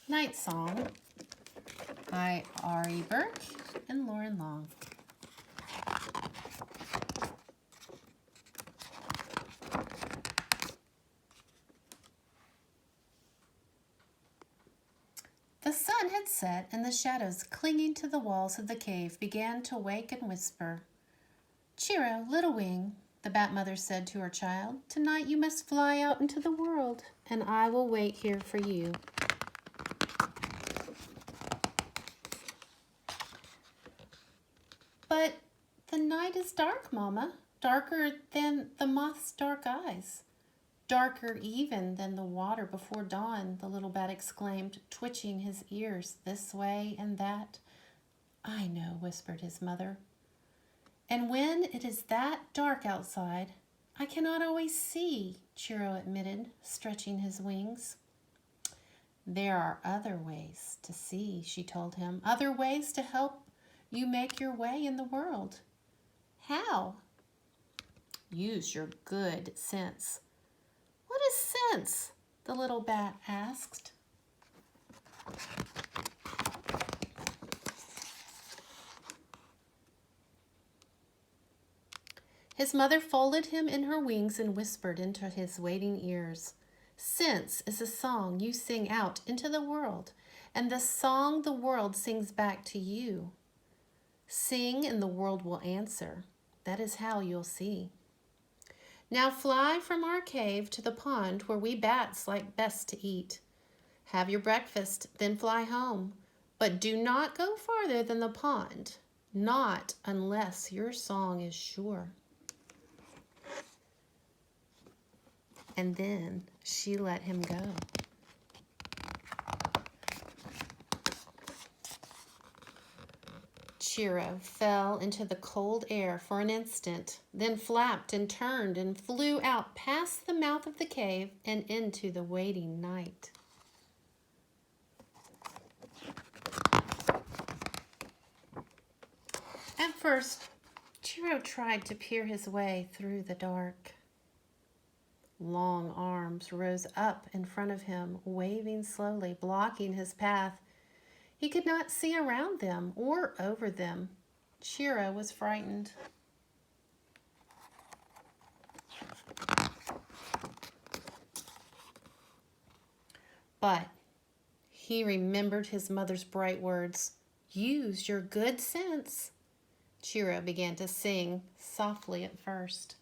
Nightsong by Ari Burke and Lauren Long. The sun had set, and the shadows clinging to the walls of the cave began to wake and whisper. "Cheero, little wing," the Bat Mother said to her child. "Tonight you must fly out into the world, and I will wait here for you." "But the night is dark, Mama, darker than the moth's dark eyes. Darker even than the water before dawn," the little bat exclaimed, twitching his ears this way and that. "I know," whispered his mother. "And when it is that dark outside, I cannot always see," Cheero admitted, stretching his wings. "There are other ways to see," she told him, "other ways to help you make your way in the world." "How?" "Use your good sense." "What is sense?" the little bat asked. His mother folded him in her wings and whispered into his waiting ears. "Sense is a song you sing out into the world, and the song the world sings back to you. Sing and the world will answer. That is how you'll see. Now fly from our cave to the pond where we bats like best to eat. Have your breakfast, then fly home. But do not go farther than the pond, not unless your song is sure." And then she let him go. Cheero fell into the cold air for an instant, then flapped and turned and flew out past the mouth of the cave and into the waiting night. At first, Cheero tried to peer his way through the dark. Long arms rose up in front of him, waving slowly, blocking his path. He could not see around them or over them. Cheero was frightened. But he remembered his mother's bright words. "Use your good sense." Cheero began to sing, softly at first.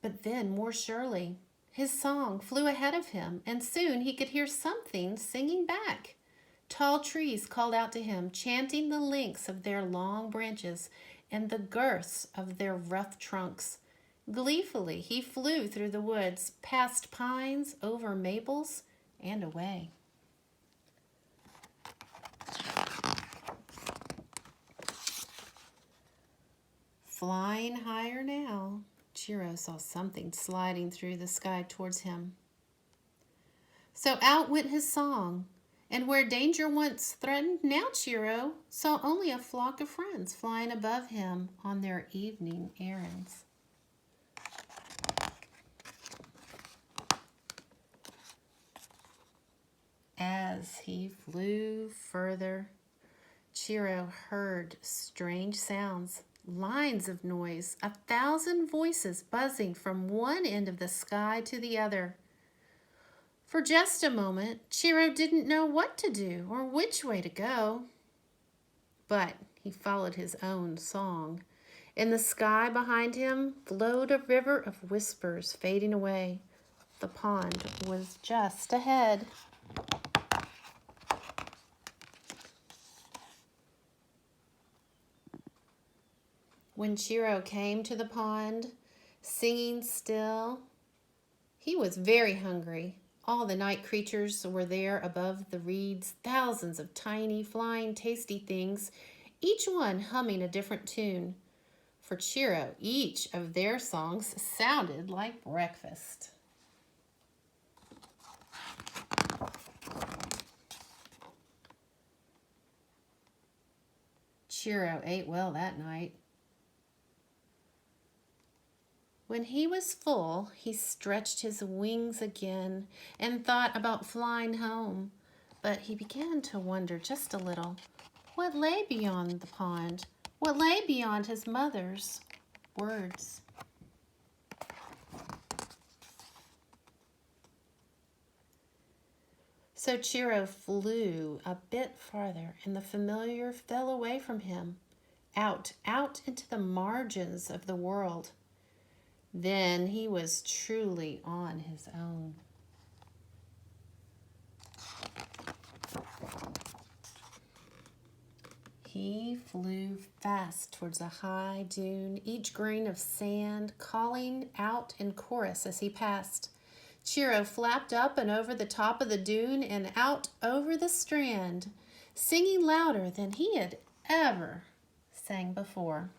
But then, more surely, his song flew ahead of him, and soon he could hear something singing back. Tall trees called out to him, chanting the lengths of their long branches and the girths of their rough trunks. Gleefully, he flew through the woods, past pines, over maples, and away. Flying higher now, Cheero saw something sliding through the sky towards him. So out went his song, and where danger once threatened, now Cheero saw only a flock of friends flying above him on their evening errands. As he flew further, Cheero heard strange sounds, lines of noise, 1,000 voices buzzing from one end of the sky to the other. For just a moment, Cheero didn't know what to do or which way to go. But he followed his own song. In the sky behind him flowed a river of whispers fading away. The pond was just ahead. When Cheero came to the pond, singing still, he was very hungry. All the night creatures were there above the reeds, thousands of tiny, flying, tasty things, each one humming a different tune. For Cheero, each of their songs sounded like breakfast. Cheero ate well that night. When he was full, he stretched his wings again and thought about flying home. But he began to wonder just a little what lay beyond the pond, what lay beyond his mother's words. So Chiro flew a bit farther, and the familiar fell away from him, out into the margins of the world. Then he was truly on his own. He flew fast towards a high dune, each grain of sand calling out in chorus as he passed. Chiro flapped up and over the top of the dune and out over the strand, singing louder than he had ever sang before.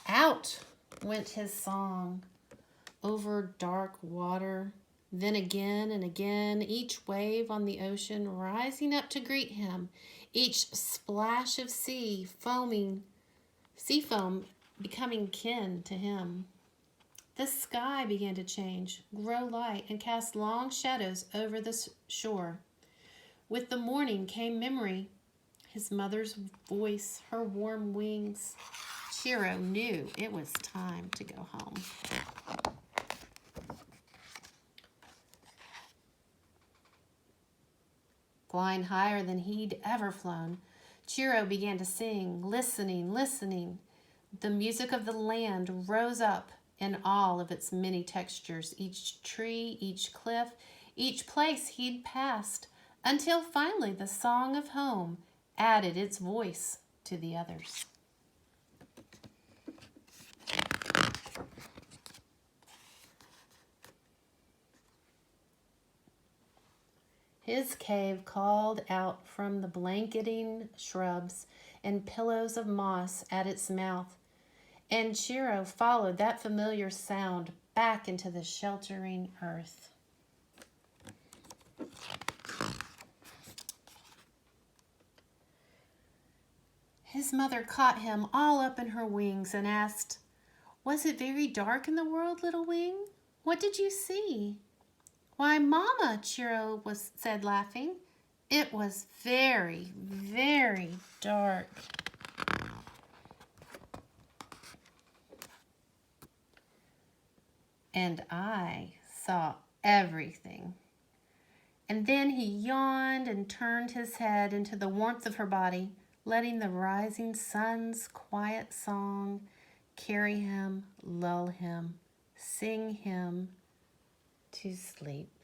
Out went his song over dark water, then again and again, each wave on the ocean rising up to greet him, each splash of sea foam becoming kin to him. The sky began to change, grow light, and cast long shadows over the shore. With the morning came memory, his mother's voice, her warm wings. Chiro knew it was time to go home. Flying higher than he'd ever flown, Chiro began to sing, listening. The music of the land rose up in all of its many textures, each tree, each cliff, each place he'd passed, until finally the song of home added its voice to the others. His cave called out from the blanketing shrubs and pillows of moss at its mouth, and Chiro followed that familiar sound back into the sheltering earth. His mother caught him all up in her wings and asked, "Was it very dark in the world, little wing? What did you see?" "Why, Mama," Chiro said, laughing, "it was very, very dark." "And I saw everything." And then he yawned and turned his head into the warmth of her body, letting the rising sun's quiet song carry him, lull him, sing him to sleep.